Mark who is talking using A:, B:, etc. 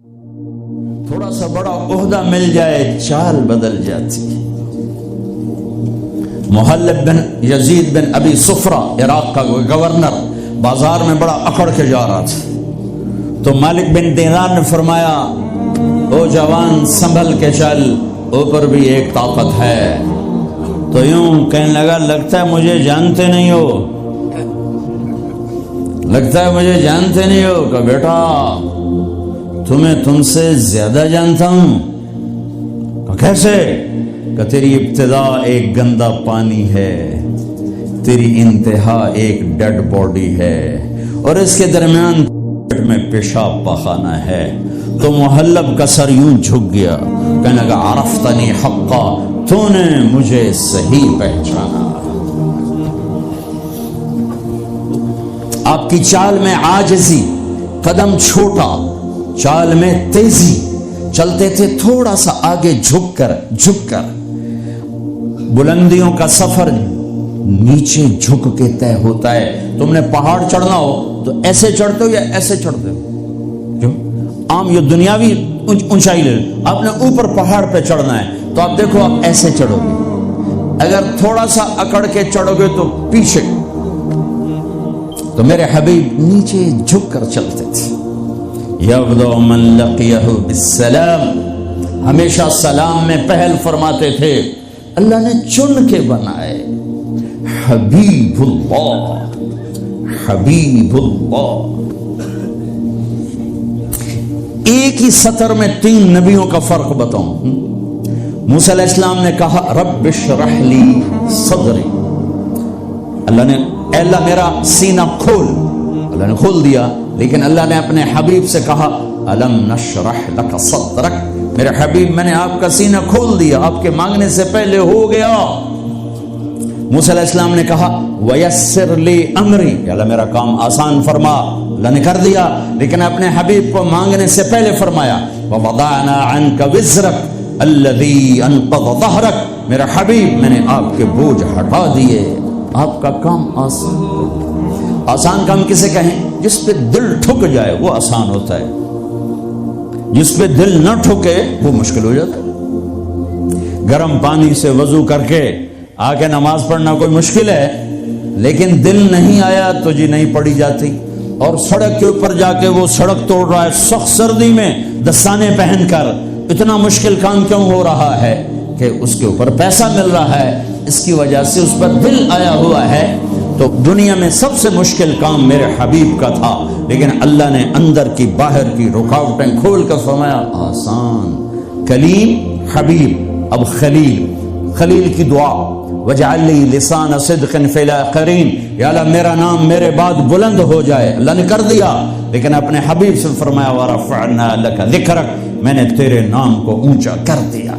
A: تھوڑا سا بڑا عہدہ مل جائے چال بدل جاتی. محلب بن یزید بن ابی صفرہ عراق کا گورنر بازار میں بڑا اکڑ کے جا رہا تھا تو مالک بن دینار نے فرمایا او جوان سنبھل کے چل، اوپر بھی ایک طاقت ہے. تو یوں کہنے لگا لگتا ہے مجھے جانتے نہیں ہو، لگتا ہے مجھے جانتے نہیں ہو. کہ بیٹا تمہیں تم سے زیادہ جانتا ہوں. کہ کیسے؟ کہ تیری ابتدا ایک گندا پانی ہے، تیری انتہا ایک ڈیڈ باڈی ہے، اور اس کے درمیان میں پیشاب پاخانہ ہے. تو محلب کا سر یوں جھک گیا، کہنے لگا عرفتنی حقا، تو نے مجھے صحیح پہچانا. آپ کی چال میں عاجزی، قدم چھوٹا، چال میں تیزی، چلتے تھے تھوڑا سا آگے جھک کر. بلندیوں کا سفر نیچے جھک کے طے ہوتا ہے. تم نے پہاڑ چڑھنا ہو تو ایسے چڑھتے ہو یا ایسے چڑھتے ہو؟ کیوں؟ عام یہ دنیاوی اونچائی لے، آپ نے اوپر پہاڑ پہ چڑھنا ہے تو آپ دیکھو آپ ایسے چڑھو گے. اگر تھوڑا سا اکڑ کے چڑھو گے تو پیچھے. تو میرے حبیب نیچے جھک کر چلتے تھے. یبدأ من لقیہ بالسلام، ہمیشہ سلام میں پہل فرماتے تھے. اللہ نے چن کے بنائے حبیب اللہ، حبیب اللہ. ایک ہی سطر میں 3 نبیوں کا فرق بتاؤں. موسیٰ علیہ السلام نے کہا رب اشرح لی صدری، اللہ نے اے اللہ میرا سینہ کھول، اللہ نے کھول دیا. لیکن اللہ نے اپنے حبیب سے کہا الم نشرح لک صدرک، میرے حبیب میں نے آپ کا سینہ کھول دیا، آپ کے مانگنے سے پہلے ہو گیا. موسیٰ علیہ السلام نے کہا ویسر لی امری، اللہ میرا کام آسان فرما، اللہ نے کر دیا. لیکن اپنے حبیب کو مانگنے سے پہلے فرمایا ووضعنا عنک وزرک الذی انقض ظہرک، میرا حبیب میں نے آپ کے بوجھ ہٹا دیے، آپ کا کام آسان. آسان کام کسے کہیں؟ جس پہ دل ٹھک جائے وہ آسان ہوتا ہے، جس پہ دل نہ ٹھکے وہ مشکل ہو جاتا ہے. گرم پانی سے وضو کر کے آ کے نماز پڑھنا کوئی مشکل ہے، لیکن دل نہیں آیا تو جی نہیں پڑھی جاتی. اور سڑک کے اوپر جا کے وہ سڑک توڑ رہا ہے سخت سردی میں دستانے پہن کر، اتنا مشکل کام کیوں ہو رہا ہے؟ کہ اس کے اوپر پیسہ مل رہا ہے، اس کی وجہ سے اس پر دل آیا ہوا ہے. تو دنیا میں سب سے مشکل کام میرے حبیب کا تھا، لیکن اللہ نے اندر کی باہر کی رکاوٹیں کھول کر فرمایا آسان. کلیم حبیب، اب خلیل. خلیل کی دعا وجعل لی لسان صدق فی الاخرین، یا اللہ میرا نام میرے بعد بلند ہو جائے. اللہ نے کر دیا، لیکن اپنے حبیب سے فرمایا ورفعنا لک ذکرک، میں نے تیرے نام کو اونچا کر دیا.